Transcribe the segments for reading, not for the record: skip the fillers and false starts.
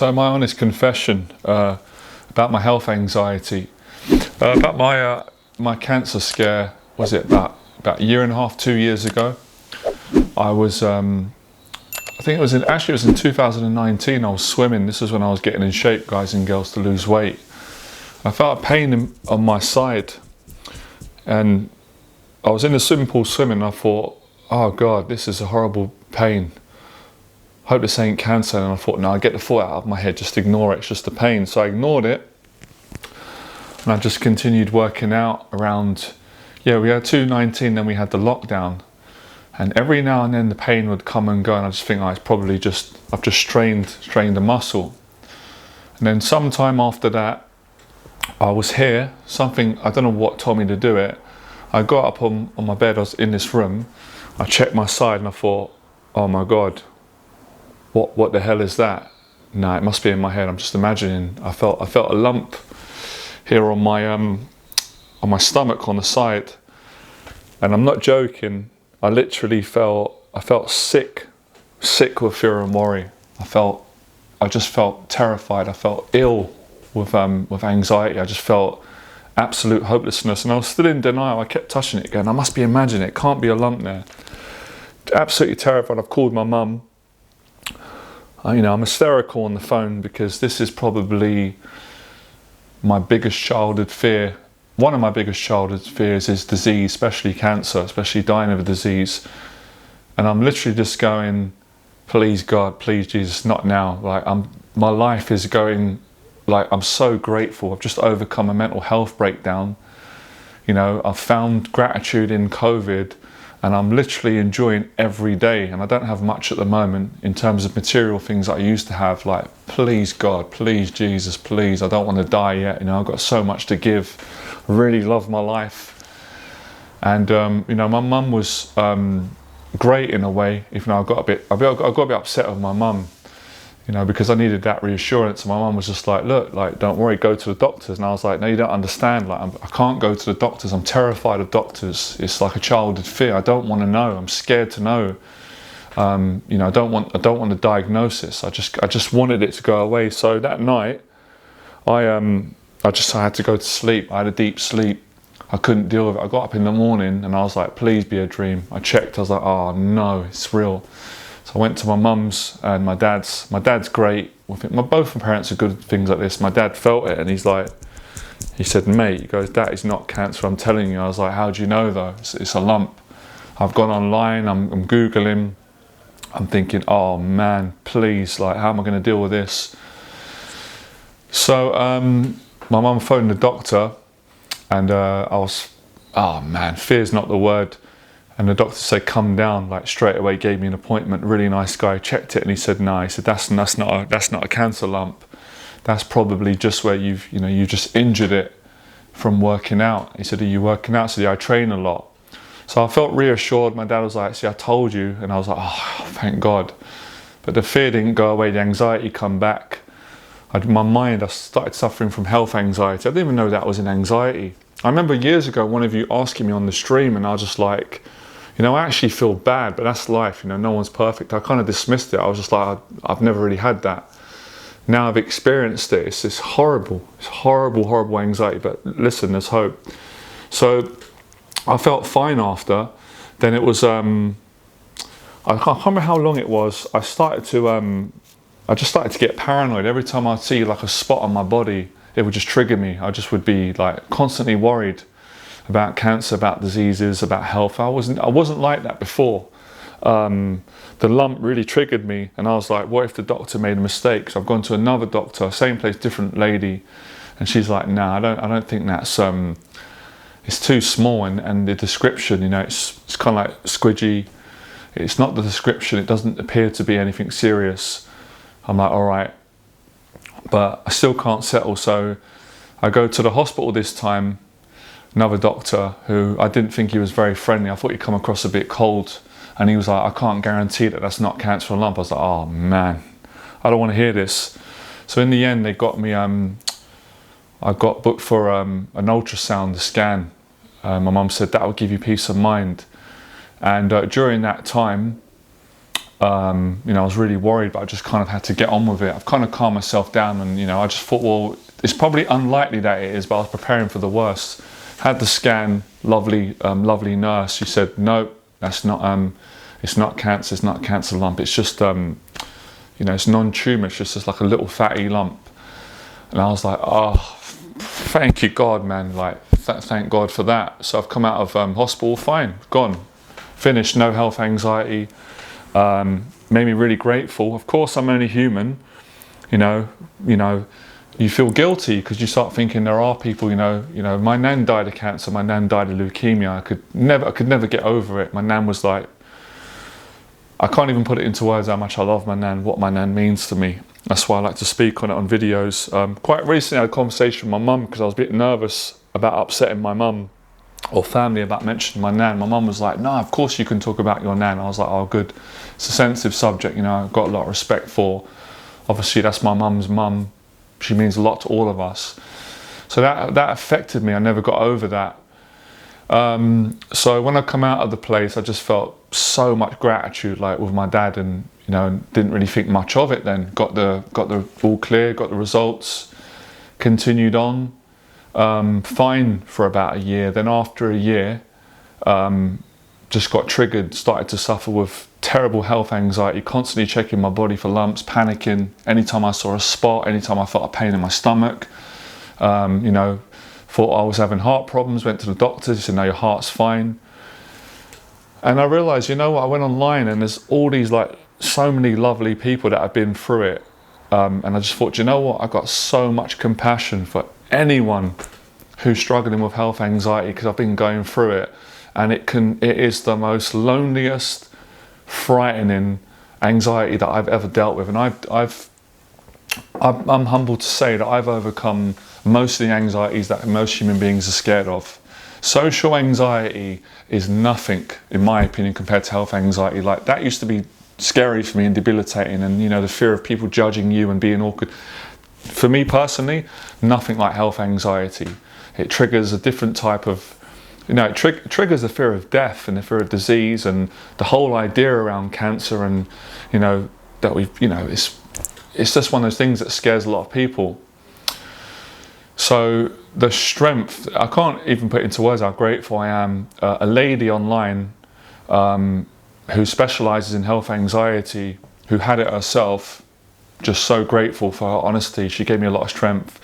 So my honest confession about my health anxiety, about my cancer scare, was it about a year and a half, 2 years ago? I was, I think it was in 2019. I was swimming. This is when I was getting in shape, guys and girls, to lose weight. I felt a pain on my side, and I was in the swimming pool swimming. And I thought, oh God, this is a horrible pain. Hope this ain't cancer. And I thought, no, I get the thought out of my head, just ignore it, it's just a pain. So I ignored it, and I just continued working out around, we had 2019, then we had the lockdown, and every now and then the pain would come and go, and I just think, oh, it's probably just, I've just strained the muscle. And then sometime after that, I was here, something, I don't know what told me to do it. I got up on my bed, I was in this room, I checked my side and I thought, oh my God, what the hell is that? Nah, it must be in my head, I'm just imagining. I felt a lump here on my stomach on the side, and I'm not joking. I literally felt sick with fear and worry. I just felt terrified. I felt ill with anxiety. I just felt absolute hopelessness, and I was still in denial. I kept touching it again. I must be imagining it. Can't be a lump there. Absolutely terrified. I've called my mum. I'm hysterical on the phone because this is probably my biggest childhood fear. One of my biggest childhood fears is disease, especially cancer, especially dying of a disease. And I'm literally just going, please God, please Jesus, not now. My life is going, I'm so grateful. I've just overcome a mental health breakdown. I've found gratitude in COVID, and I'm literally enjoying every day. And I don't have much at the moment in terms of material things that I used to have. Please God, please Jesus, please, I don't want to die yet. I've got so much to give. I really love my life. And my mum was great in a way, even though I got a bit upset with my mum, because I needed that reassurance. And my mum was just like, look, don't worry, go to the doctors. And I was like, no, you don't understand. I can't go to the doctors. I'm terrified of doctors. It's like a childhood fear. I don't want to know. I'm scared to know. I don't want a diagnosis. I just wanted it to go away. So that night, I had to go to sleep. I had a deep sleep. I couldn't deal with it. I got up in the morning and I was like, please be a dream. I checked. I was like, oh no, it's real. So I went to my mum's and my dad's. My dad's great with it. Both my parents are good at things like this. My dad felt it, and he said, mate, he goes, that is not cancer, I'm telling you. I was like, how do you know though? It's a lump. I've gone online, I'm Googling. I'm thinking, oh man, please, how am I going to deal with this? So my mum phoned the doctor, and I was, oh man, fear's not the word. And the doctor said, come down, straight away, gave me an appointment. Really nice guy, checked it, and he said, no, he said, that's not a cancer lump. That's probably just where you just injured it from working out. He said, are you working out? I said, yeah, I train a lot. So I felt reassured. My dad was like, see, I told you. And I was like, oh, thank God. But the fear didn't go away, the anxiety come back. I started suffering from health anxiety. I didn't even know that was an anxiety. I remember years ago, one of you asking me on the stream, and I was just like, I actually feel bad, but that's life. No one's perfect. I kind of dismissed it. I was just like, I've never really had that. Now I've experienced it. It's horrible. It's horrible, horrible anxiety. But listen, there's hope. So I felt fine after. Then it was, I can't remember how long it was. I just started to get paranoid. Every time I'd see a spot on my body, it would just trigger me. I just would be constantly worried about cancer, about diseases, about health. I wasn't like that before. The lump really triggered me, and I was like, what if the doctor made a mistake? So I've gone to another doctor, same place, different lady, and she's like, nah, I don't think that's it's too small, and the description, it's kind of like squidgy. It's not the description, it doesn't appear to be anything serious. I'm like, all right, but I still can't settle. So I go to the hospital this time. Another doctor who I didn't think he was very friendly. I thought he'd come across a bit cold, and he was like, I can't guarantee that that's not cancer or lump. I was like, oh man, I don't want to hear this. So in the end, they got me, I got booked for an ultrasound, a scan. My mum said that will give you peace of mind. And during that time, You know, I was really worried, but I just kind of had to get on with it. I've kind of calmed myself down, and you know, I just thought, well, it's probably unlikely that it is, but I was preparing for the worst. Had the scan, lovely nurse. She said, no, that's not. It's not cancer. It's not a cancer lump. It's just, you know, it's non-tumor. It's just like a little fatty lump. And I was like, oh, thank you, God, man. Like, thank God for that. So I've come out of hospital, fine, gone, finished. No health anxiety. Made me really grateful. Of course, I'm only human. You know, you feel guilty because you start thinking there are people. You know, my nan died of cancer. My nan died of leukemia. I could never get over it. My nan was like, I can't even put it into words how much I love my nan, what my nan means to me. That's why I like to speak on it on videos. Quite recently I had a conversation with my mum because I was a bit nervous about upsetting my mum or family about mentioning my nan. My mum was like, no, of course you can talk about your nan. I was like, oh, good. It's a sensitive subject, you know, I've got a lot of respect for. Obviously that's my mum's mum. She means a lot to all of us. So that affected me. I never got over that. So when I come out of the place, I just felt so much gratitude, like with my dad, and you know, didn't really think much of it. Then got the all clear, got the results, continued on, fine for about a year. Then after a year, just got triggered, started to suffer with terrible health anxiety, constantly checking my body for lumps, panicking anytime I saw a spot, anytime I felt a pain in my stomach. You know, thought I was having heart problems, went to the doctor, he said, no, your heart's fine. And I realized, you know what, I went online and there's all these, like, so many lovely people that have been through it. And I just thought, you know what, I've got so much compassion for anyone who's struggling with health anxiety, because I've been going through it. And it is the most loneliest, frightening anxiety that I've ever dealt with. And I'm humbled to say that I've overcome most of the anxieties that most human beings are scared of. Social anxiety is nothing, in my opinion, compared to health anxiety. Like, that used to be scary for me and debilitating, and you know, the fear of people judging you and being awkward. For me personally, nothing like health anxiety. It triggers a different type of, you know, it triggers the fear of death and the fear of disease, and the whole idea around cancer, and you know, that we've, you know, it's just one of those things that scares a lot of people. So the strength, I can't even put into words how grateful I am. A lady online who specialises in health anxiety, who had it herself, just so grateful for her honesty. She gave me a lot of strength.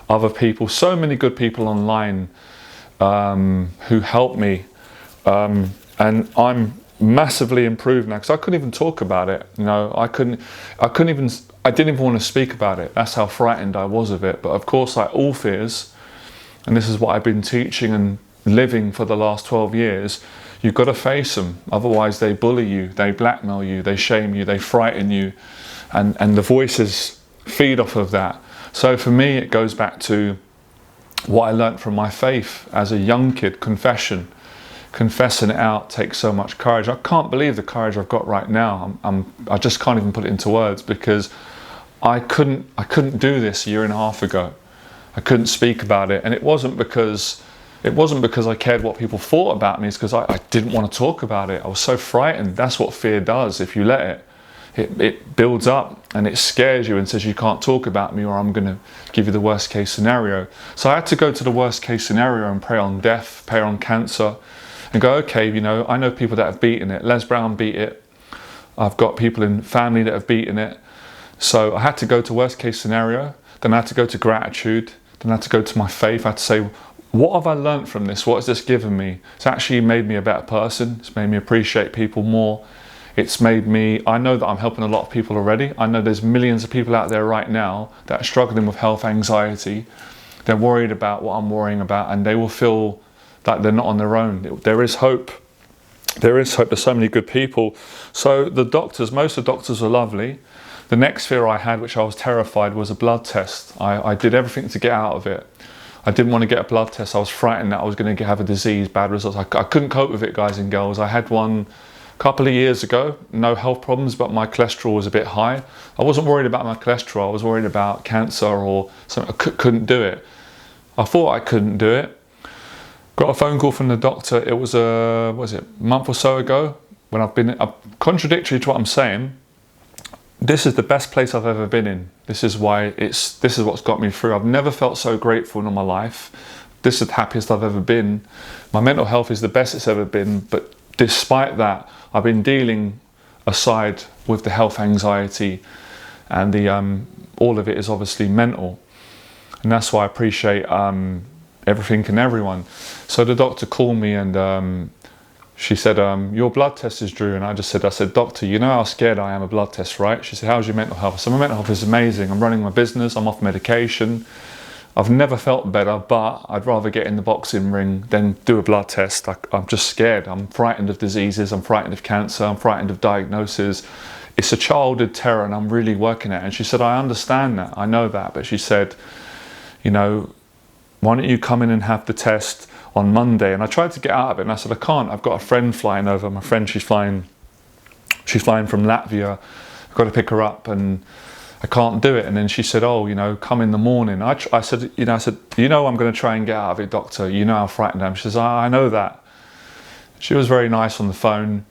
Other people, so many good people online who helped me, and I'm massively improved now, because I couldn't even talk about it. You know, I didn't even want to speak about it. That's how frightened I was of it. But of course, like all fears, and this is what I've been teaching and living for the last 12 years, you've got to face them. Otherwise they bully you, they blackmail you, they shame you, they frighten you, and the voices feed off of that. So for me, it goes back to what I learned from my faith as a young kid. Confession. Confessing it out takes so much courage. I can't believe the courage I've got right now. I just can't even put it into words, because I couldn't do this a year and a half ago. I couldn't speak about it, and it wasn't because I cared what people thought about me. It's because I didn't want to talk about it. I was so frightened. That's what fear does. If you let it, it builds up and it scares you and says you can't talk about me, or I'm going to give you the worst case scenario. So I had to go to the worst case scenario and pray on death, pray on cancer, and go, okay, you know, I know people that have beaten it. Les Brown beat it. I've got people in family that have beaten it. So I had to go to worst case scenario. Then I had to go to gratitude. Then I had to go to my faith. I had to say, what have I learned from this? What has this given me? It's actually made me a better person. It's made me appreciate people more. It's made me, I know that I'm helping a lot of people already. I know there's millions of people out there right now that are struggling with health anxiety. They're worried about what I'm worrying about, and they will feel like they're not on their own. There is hope. There is hope. There's so many good people. So the doctors, most of the doctors were lovely. The next fear I had, which I was terrified, was a blood test. I did everything to get out of it. I didn't want to get a blood test. I was frightened that I was going to have a disease, bad results. I couldn't cope with it, guys and girls. I had one a couple of years ago, no health problems, but my cholesterol was a bit high. I wasn't worried about my cholesterol. I was worried about cancer or something. I couldn't do it. I thought I couldn't do it. Got a phone call from the doctor. It was a month or so ago. when I've been, contradictory to what I'm saying, this is the best place I've ever been in. This is what's got me through. I've never felt so grateful in all my life. This is the happiest I've ever been. My mental health is the best it's ever been, but despite that, I've been dealing aside with the health anxiety, and all of it is obviously mental. And that's why I appreciate everything and everyone. So the doctor called me and she said, your blood test is due. And I said, doctor, you know how scared I am of blood tests, right? She said, how's your mental health? I said, my mental health is amazing. I'm running my business, I'm off medication. I've never felt better, but I'd rather get in the boxing ring than do a blood test. I'm just scared. I'm frightened of diseases. I'm frightened of cancer. I'm frightened of diagnosis. It's a childhood terror and I'm really working at it. And she said, I understand that. I know that. But she said, you know, why don't you come in and have the test on Monday? And I tried to get out of it and I said, I can't. I've got a friend flying over. My friend, she's flying from Latvia. I've got to pick her up and I can't do it. And then she said, oh, you know, come in the morning. I said, I'm going to try and get out of it, doctor. You know how frightened I am. She says, I know that. She was very nice on the phone.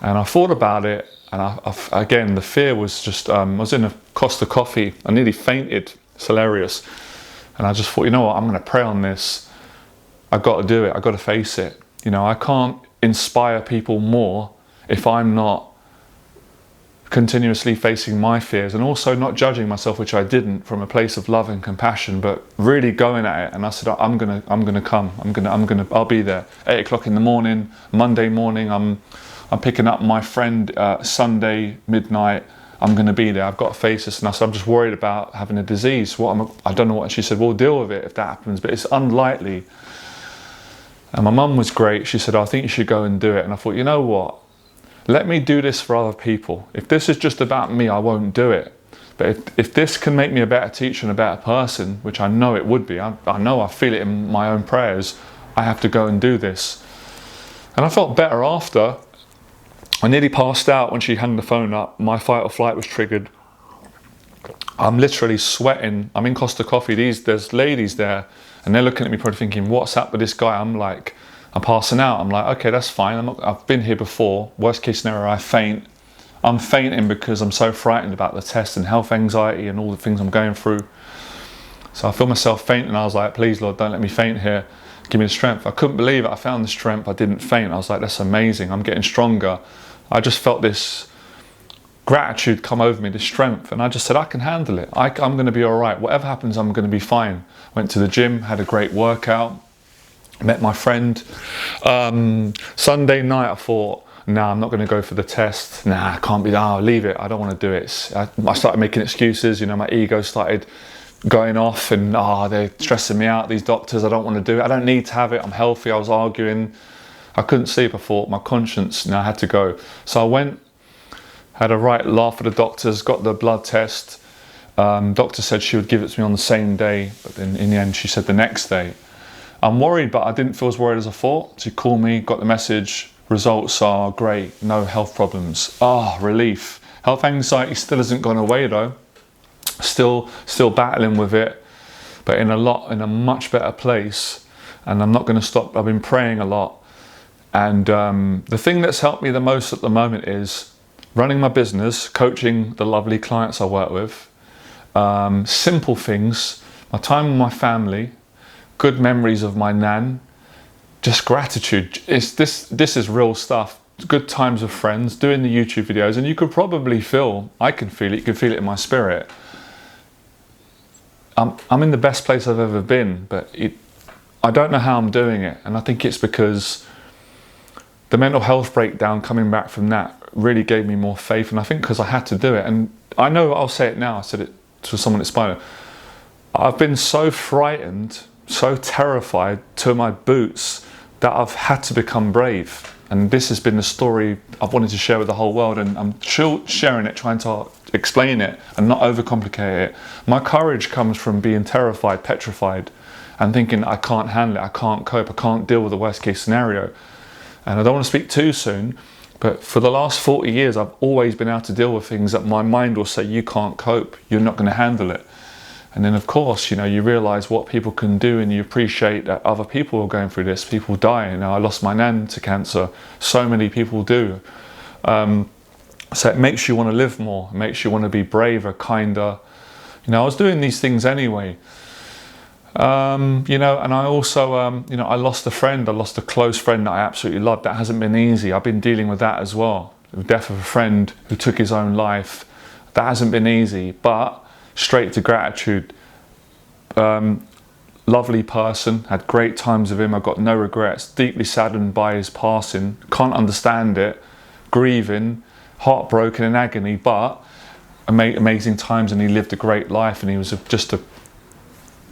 And I thought about it. And again, the fear was just, I was in a Costa Coffee. I nearly fainted. It's hilarious. And I just thought, you know what, I'm going to pray on this. I've got to do it. I've got to face it. You know, I can't inspire people more if I'm not continuously facing my fears and also not judging myself, which I didn't, from a place of love and compassion, but really going at it. And I said, I'll be there. 8 o'clock in the morning, Monday morning, I'm picking up my friend Sunday midnight. I'm going to be there. I've got to face this. And I said, I'm just worried about having a disease. I don't know what. She said, we'll deal with it if that happens, but it's unlikely. And my mum was great. She said, I think you should go and do it. And I thought, you know what? Let me do this for other people. If this is just about me, I won't do it. But if this can make me a better teacher and a better person, which I know it would be, I know I feel it in my own prayers, I have to go and do this. And I felt better after. I nearly passed out when she hung the phone up. My fight or flight was triggered. I'm literally sweating. I'm in Costa Coffee. There's ladies there and they're looking at me probably thinking, what's up with this guy? I'm passing out. I'm like, okay, that's fine. I've been here before. Worst case scenario, I faint. I'm fainting because I'm so frightened about the test and health anxiety and all the things I'm going through. So I feel myself fainting. I was like, please, Lord, don't let me faint here. Give me the strength. I couldn't believe it. I found the strength. I didn't faint. I was like, that's amazing. I'm getting stronger. I just felt this gratitude come over me, this strength. And I just said, I can handle it. I'm going to be all right. Whatever happens, I'm going to be fine. Went to the gym, had a great workout. Met my friend. Sunday night I thought, nah, I'm not going to go for the test. Nah, I can't be, I'll leave it. I don't want to do it. I started making excuses, you know, my ego started going off and they're stressing me out, these doctors, I don't want to do it. I don't need to have it, I'm healthy. I was arguing. I couldn't sleep. I thought, my conscience, I had to go. So I went, had a right laugh at the doctors, got the blood test. Doctor said she would give it to me on the same day, but then in the end she said the next day. I'm worried, but I didn't feel as worried as I thought. She called me, got the message, results are great, no health problems. Relief. Health anxiety still hasn't gone away though. Still battling with it, but in a much better place. And I'm not going to stop. I've been praying a lot. And the thing that's helped me the most at the moment is running my business, coaching the lovely clients I work with, simple things, my time with my family, good memories of my nan, just gratitude. This is real stuff. Good times with friends, doing the YouTube videos, and you could probably feel, I can feel it, you can feel it in my spirit. I'm in the best place I've ever been, but I don't know how I'm doing it. And I think it's because the mental health breakdown coming back from that really gave me more faith. And I think because I had to do it, and I know I'll say it now, I said it to someone at Spino, I've been so frightened, so terrified to my boots that I've had to become brave. And this has been the story I've wanted to share with the whole world, and I'm still sharing it, trying to explain it and not overcomplicate it. My courage comes from being terrified, petrified, and thinking I can't handle it, I can't cope, I can't deal with the worst case scenario. And I don't want to speak too soon, but for the last 40 years, I've always been able to deal with things that my mind will say, you can't cope, you're not going to handle it. And then of course, you realize what people can do, and you appreciate that other people are going through this. People die. I lost my nan to cancer. So many people do. So it makes you want to live more. It makes you want to be braver, kinder. I was doing these things anyway. And I also, I lost a friend. I lost a close friend that I absolutely loved. That hasn't been easy. I've been dealing with that as well. The death of a friend who took his own life. That hasn't been easy, but straight to gratitude. Lovely person, had great times with him. I've got no regrets. Deeply saddened by his passing. Can't understand it. Grieving, heartbroken, in agony, but amazing times, and he lived a great life, and he was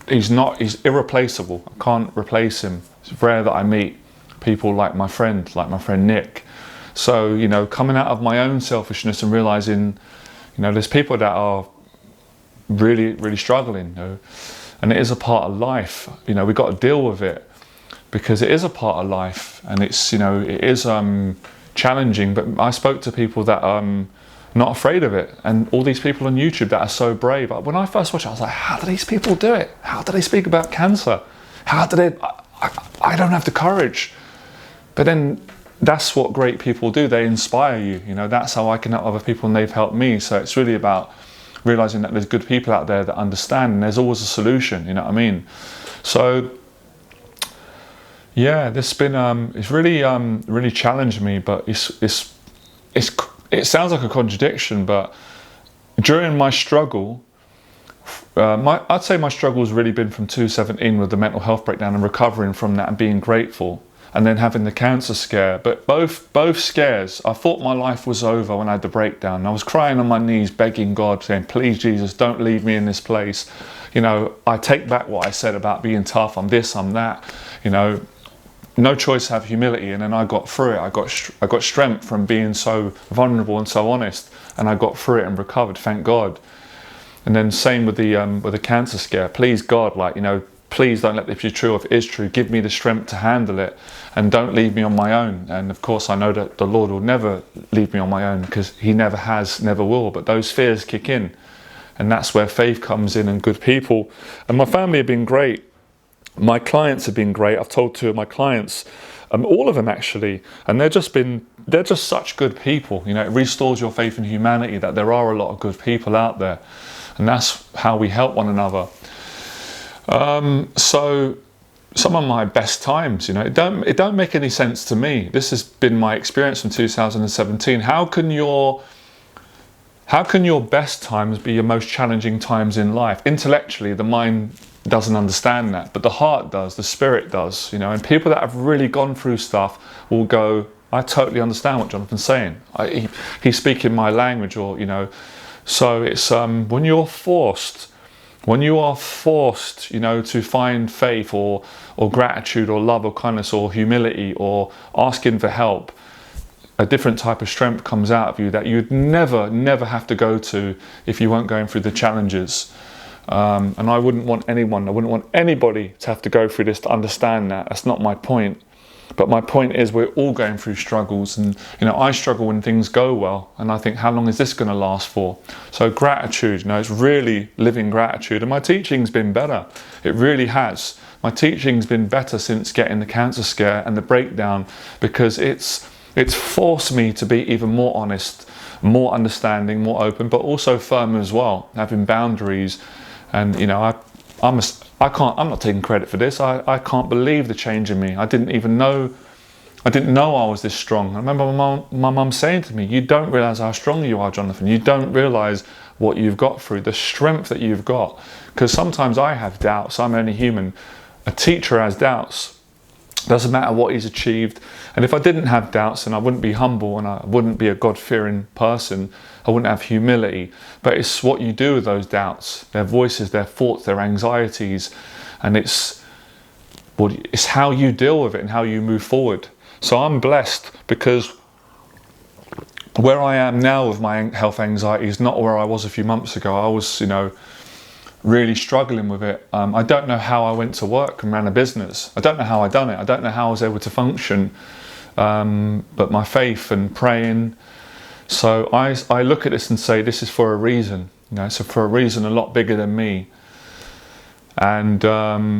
he's irreplaceable. I can't replace him. It's rare that I meet people like my friend Nick. So, coming out of my own selfishness and realizing, there's people that are really, really struggling, and it is a part of life. We've got to deal with it because it is a part of life, and it's, it is challenging. But I spoke to people that not afraid of it, and all these people on YouTube that are so brave. When I first watched it, I was like, how do these people do it? How do they speak about cancer? How do they? I don't have the courage. But then that's what great people do. They inspire you. That's how I can help other people, and they've helped me. So it's really about realizing that there's good people out there that understand, and there's always a solution. You know what I mean? So yeah, this has been it's really really challenged me, but it sounds like a contradiction, but during my struggle, I'd say my struggle has really been from 2017 with the mental health breakdown and recovering from that and being grateful, and then having the cancer scare. But both scares, I thought my life was over when I had the breakdown. I was crying on my knees, begging God, saying, please, Jesus, don't leave me in this place. I take back what I said about being tough. I'm this, I'm that. No choice to have humility, and then I got through it. I got strength from being so vulnerable and so honest, and I got through it and recovered, thank God. And then same with the cancer scare. Please God, please don't let this be true. If it is true, give me the strength to handle it, and don't leave me on my own. And of course, I know that the Lord will never leave me on my own, because He never has, never will. But those fears kick in, and that's where faith comes in, and good people. And my family have been great. My clients have been great. I've told 2 of my clients, all of them actually, and they're just such good people. It restores your faith in humanity that there are a lot of good people out there, and that's how we help one another. So some of my best times, it don't make any sense to me. This has been my experience from 2017. How can your best times be your most challenging times in life? Intellectually, the mind doesn't understand that, but the heart does, the spirit does, and people that have really gone through stuff will go, I totally understand what Jonathan's saying. He's speaking my language, or, so it's, when you are forced, to find faith or gratitude or love or kindness or humility or asking for help, a different type of strength comes out of you that you'd never have to go to if you weren't going through the challenges. And I wouldn't want anybody to have to go through this to understand that. That's not my point. But my point is, we're all going through struggles, and I struggle when things go well, and I think, how long is this going to last for? So gratitude, it's really living gratitude. And my teaching's been better. It really has. My teaching's been better since getting the cancer scare and the breakdown, because it's forced me to be even more honest, more understanding, more open, but also firm as well, having boundaries. And I'm not taking credit for this. I can't believe the change in me. I didn't know I was this strong. I remember my mum saying to me, you don't realise how strong you are, Jonathan. You don't realise what you've got through, the strength that you've got. Because sometimes I have doubts. I'm only human. A teacher has doubts. Doesn't matter what he's achieved. And if I didn't have doubts, then I wouldn't be humble, and I wouldn't be a God-fearing person. I wouldn't have humility. But it's what you do with those doubts, their voices, their thoughts, their anxieties, and it's how you deal with it and how you move forward. So I'm blessed, because where I am now with my health anxiety is not where I was a few months ago. I was, really struggling with it. I don't know how I went to work and ran a business. I don't know how I done it. I don't know how I was able to function. But my faith and praying. So I look at this and say, this is for a reason. So for a reason a lot bigger than me. And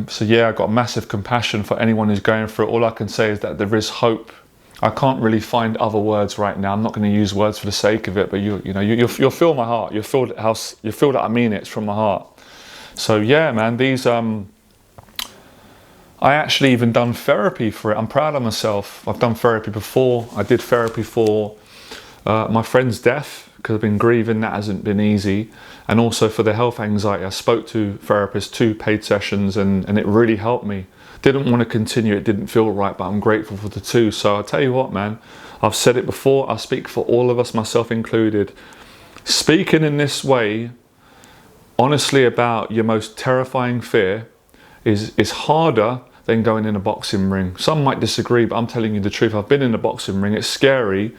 so yeah, I've got massive compassion for anyone who's going through it. All I can say is that there is hope. I can't really find other words right now. I'm not going to use words for the sake of it, but you'll feel my heart. You'll feel that I mean it. It's from my heart. So yeah, man, I actually even done therapy for it. I'm proud of myself. I've done therapy before. I did therapy for my friend's death, because I've been grieving. That hasn't been easy. And also for the health anxiety. I spoke to therapists, 2 paid sessions, and it really helped me. Didn't want to continue, it didn't feel right, but I'm grateful for the 2. So I'll tell you what, man, I've said it before, I speak for all of us, myself included. Speaking in this way, honestly, about your most terrifying fear is harder than going in a boxing ring. Some might disagree, but I'm telling you the truth. I've been in a boxing ring, it's scary,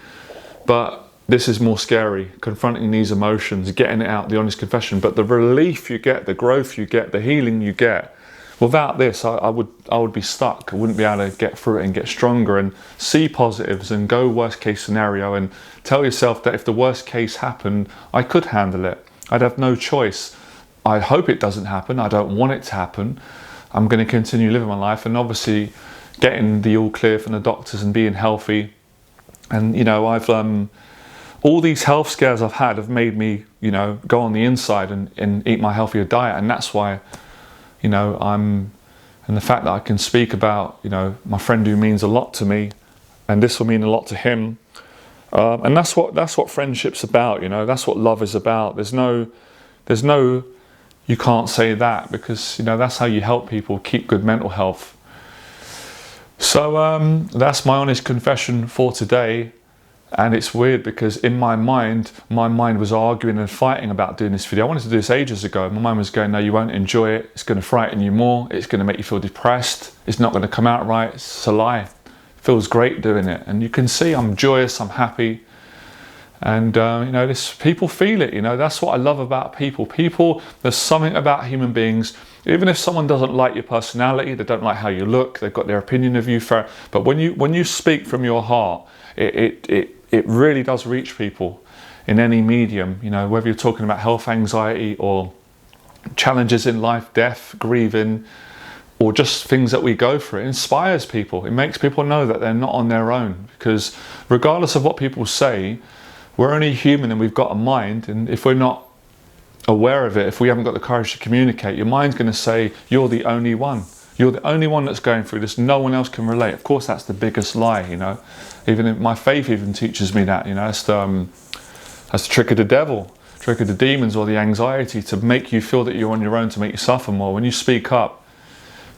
but this is more scary, confronting these emotions, getting it out, the honest confession. But the relief you get, the growth you get, the healing you get, without this, I would be stuck. I wouldn't be able to get through it and get stronger and see positives and go worst case scenario and tell yourself that if the worst case happened, I could handle it. I'd have no choice. I hope it doesn't happen. I don't want it to happen. I'm going to continue living my life, and obviously getting the all clear from the doctors and being healthy. And I've all these health scares I've had have made me go on the inside and eat my healthier diet. And that's why and the fact that I can speak about, my friend who means a lot to me, and this will mean a lot to him. And that's what friendship's about, that's what love is about. There's no, you can't say that, because, that's how you help people keep good mental health. So that's my honest confession for today. And it's weird because in my mind was arguing and fighting about doing this video. I wanted to do this ages ago. My mind was going, no, you won't enjoy it. It's going to frighten you more. It's going to make you feel depressed. It's not going to come out right. It's a lie. It feels great doing it. And you can see I'm joyous, I'm happy. And, people feel it, that's what I love about people. There's something about human beings, even if someone doesn't like your personality, they don't like how you look, they've got their opinion of you, but when you speak from your heart, it really does reach people in any medium, whether you're talking about health anxiety or challenges in life, death, grieving, or just things that we go through. It inspires people. It makes people know that they're not on their own, because regardless of what people say, we're only human and we've got a mind, and if we're not aware of it, if we haven't got the courage to communicate, your mind's going to say, you're the only one. You're the only one that's going through this. No one else can relate. Of course, that's the biggest lie, Even if my faith even teaches me that, that's the trick of the devil, trick of the demons, or the anxiety to make you feel that you're on your own, to make you suffer more. When you speak up,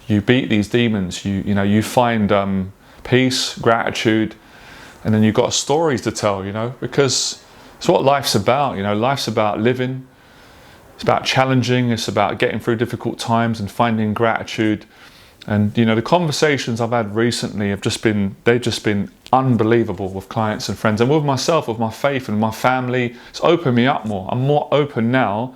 you beat these demons. You find peace, gratitude, and then you've got stories to tell, because it's what life's about. Life's about living. It's about challenging. It's about getting through difficult times and finding gratitude. And the conversations I've had recently they've just been unbelievable with clients and friends, and with myself, with my faith and my family. It's opened me up more. I'm more open now,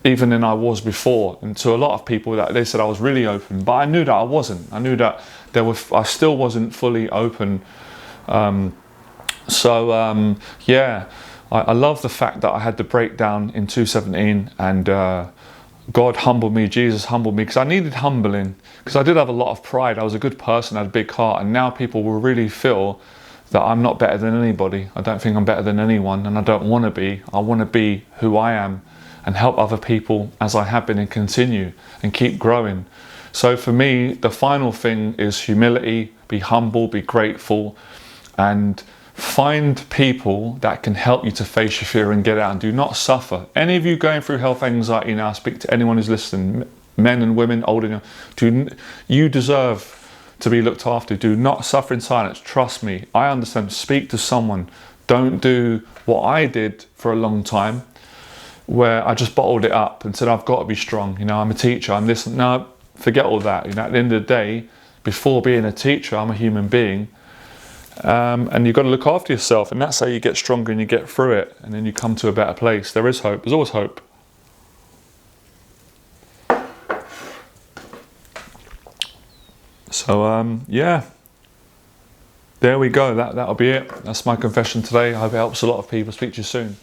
even than I was before. And to a lot of people, that they said I was really open, but I knew that I wasn't. I knew that I still wasn't fully open. Yeah, I love the fact that I had the breakdown in 2017, and God humbled me, Jesus humbled me, because I needed humbling, because I did have a lot of pride. I was a good person, I had a big heart, and now people will really feel that I'm not better than anybody. I don't think I'm better than anyone, and I don't want to be. I want to be who I am and help other people as I have been, and continue and keep growing. So for me, the final thing is humility. Be humble, be grateful, and find people that can help you to face your fear and get out, and do not suffer. Any of you going through health anxiety now, speak to anyone who's listening, men and women, old and young, you deserve to be looked after. Do not suffer in silence. Trust me, I understand. Speak to someone. Don't do what I did for a long time, where I just bottled it up and said, I've got to be strong. I'm a teacher, I'm this. No, forget all that. At the end of the day, before being a teacher, I'm a human being. And you've got to look after yourself, and that's how you get stronger and you get through it, and then you come to a better place. There is hope. There's always hope. So yeah, there we go. That'll be it. That's my confession today. I hope it helps a lot of people. Speak to you soon.